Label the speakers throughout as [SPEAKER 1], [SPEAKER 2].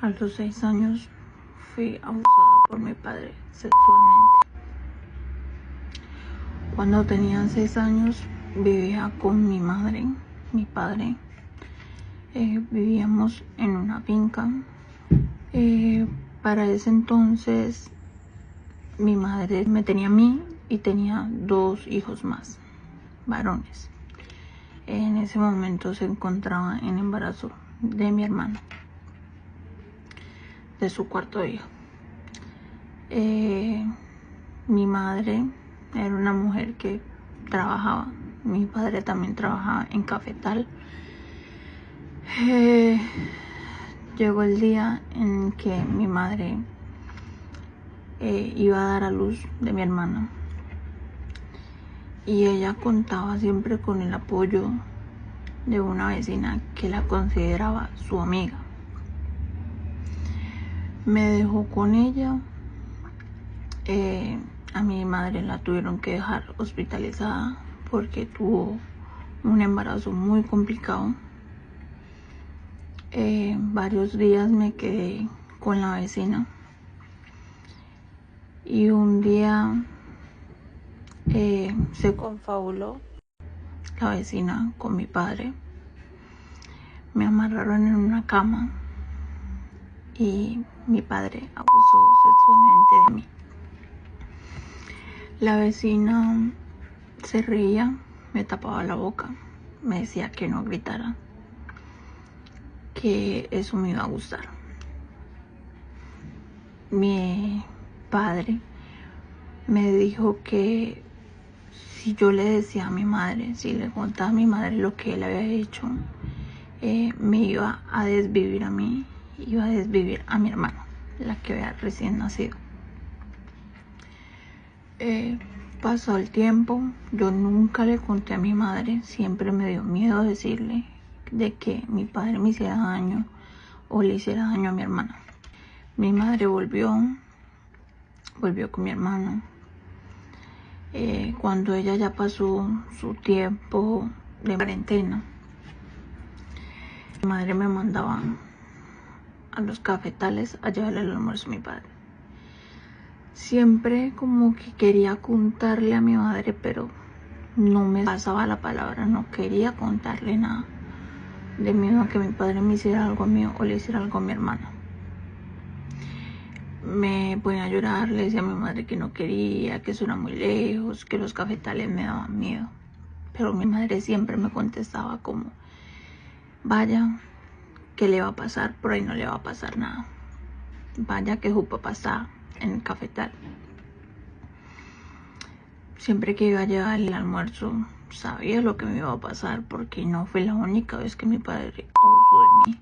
[SPEAKER 1] A los 6 años fui abusada por mi padre sexualmente. Cuando tenía 6 años vivía con mi madre, mi padre. Vivíamos en una finca. Para ese entonces mi madre me tenía a mí y tenía 2 hijos más, varones. En ese momento se encontraba en embarazo de mi hermano, de su 4.º hijo. Mi madre era una mujer que trabajaba, mi padre también trabajaba en cafetal. Llegó el día en que mi madre iba a dar a luz de mi hermana y ella contaba siempre con el apoyo de una vecina que la consideraba su amiga. Me dejó con ella. A mi madre la tuvieron que dejar hospitalizada porque tuvo un embarazo muy complicado. Varios días me quedé con la vecina y un día se confabuló la vecina con mi padre. Me amarraron en una cama y mi padre abusó sexualmente de mí. La vecina se reía, me tapaba la boca, me decía que no gritara, que eso me iba a gustar. Mi padre me dijo que si yo le decía a mi madre, si le contaba a mi madre lo que él había hecho, me iba a desvivir a mí, iba a desvivir a mi hermano, la que había recién nacido. Pasó el tiempo, yo nunca le conté a mi madre, siempre me dio miedo decirle de que mi padre me hiciera daño o le hiciera daño a mi hermana. Mi madre volvió con mi hermano. Cuando ella ya pasó su tiempo de cuarentena, mi madre me mandaba a los cafetales a llevarle el almuerzo a mi padre. Siempre como que quería contarle a mi madre, pero no me pasaba la palabra, no quería contarle nada, de miedo a que mi padre me hiciera algo mío o le hiciera algo a mi hermana. Me ponía a llorar, le decía a mi madre que no quería, que eso era muy lejos, que los cafetales me daban miedo. Pero mi madre siempre me contestaba como, vaya, ¿qué le va a pasar? Por ahí no le va a pasar nada. Vaya que su papá está en el cafetal. Siempre que iba a llevar el almuerzo, sabía lo que me iba a pasar porque no fue la única vez que mi padre abusó de mí.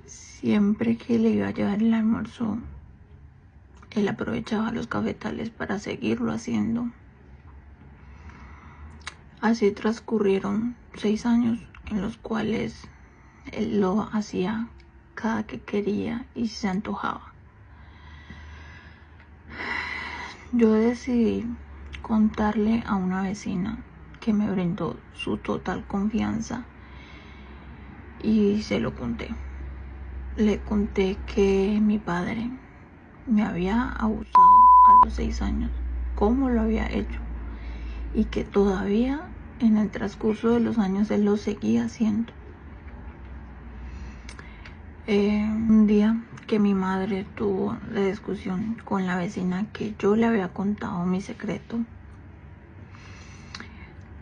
[SPEAKER 1] Siempre que le iba a llevar el almuerzo, él aprovechaba los cafetales para seguirlo haciendo. Así transcurrieron 6 años en los cuales él lo hacía cada que quería y se antojaba. Yo decidí contarle a una vecina que me brindó su total confianza y se lo conté. Le conté que mi padre me había abusado a los 6 años, cómo lo había hecho y que todavía en el transcurso de los años él lo seguía haciendo. Un día que mi madre tuvo la discusión con la vecina que yo le había contado mi secreto,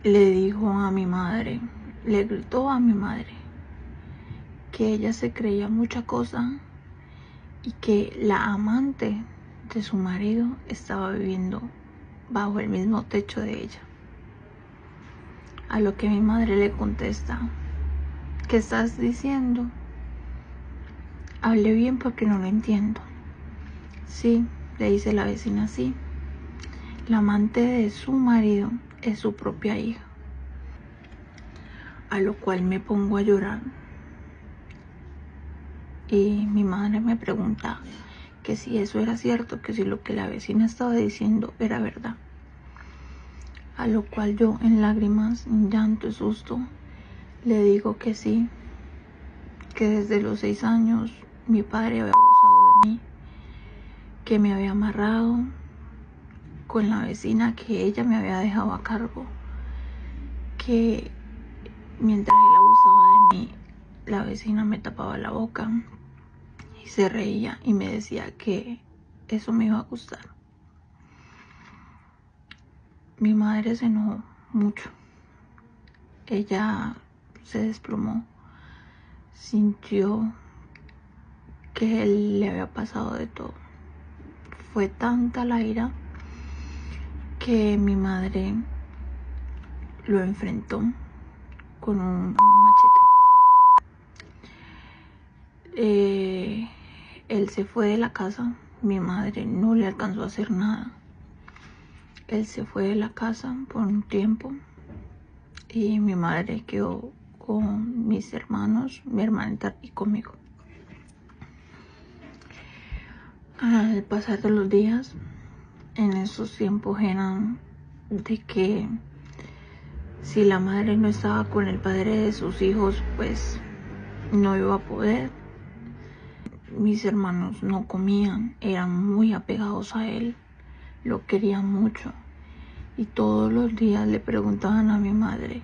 [SPEAKER 1] le dijo a mi madre, le gritó a mi madre que ella se creía mucha cosa y que la amante de su marido estaba viviendo bajo el mismo techo de ella. A lo que mi madre le contesta, ¿qué estás diciendo? Hable bien porque no lo entiendo. Sí, le dice la vecina, sí. La amante de su marido es su propia hija. A lo cual me pongo a llorar. Y mi madre me pregunta que si eso era cierto, que si lo que la vecina estaba diciendo era verdad. A lo cual yo, en lágrimas, en llanto y susto, le digo que sí, que desde los 6 años mi padre había abusado de mí, que me había amarrado con la vecina que ella me había dejado a cargo, que mientras él abusaba de mí, la vecina me tapaba la boca y se reía y me decía que eso me iba a gustar. Mi madre se enojó mucho. Ella se desplomó, sintió que él le había pasado de todo. Fue tanta la ira que mi madre lo enfrentó con un machete. Él se fue de la casa, mi madre no le alcanzó a hacer nada. Él se fue de la casa por un tiempo y mi madre quedó con mis hermanos, mi hermanita y conmigo. Al pasar de los días, en esos tiempos eran de que si la madre no estaba con el padre de sus hijos, pues no iba a poder. Mis hermanos no comían, eran muy apegados a él, lo querían mucho. Y todos los días le preguntaban a mi madre,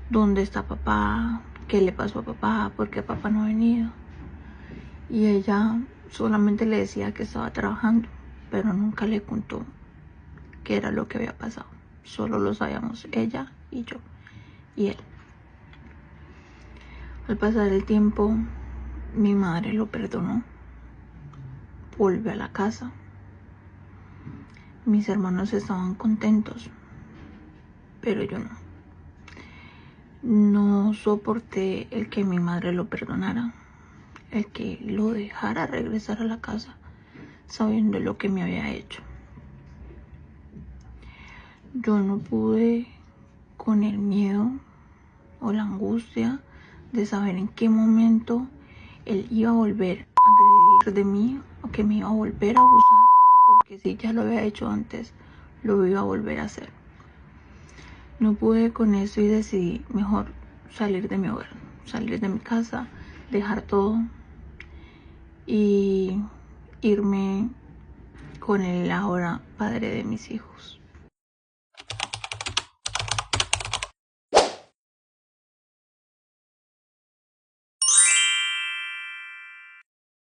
[SPEAKER 1] ¿dónde está papá? ¿Qué le pasó a papá? ¿Por qué papá no ha venido? Y ella solamente le decía que estaba trabajando, pero nunca le contó qué era lo que había pasado. Solo lo sabíamos ella y yo y él. Al pasar el tiempo, mi madre lo perdonó, volvió a la casa. Mis hermanos estaban contentos, pero yo no. No soporté el que mi madre lo perdonara, el que lo dejara regresar a la casa sabiendo lo que me había hecho. Yo no pude con el miedo o la angustia de saber en qué momento él iba a volver a agredir de mí o que me iba a volver a abusar, porque si ya lo había hecho antes, lo iba a volver a hacer. No pude con eso y decidí mejor salir de mi hogar, salir de mi casa, dejar todo y irme con el ahora padre de mis hijos.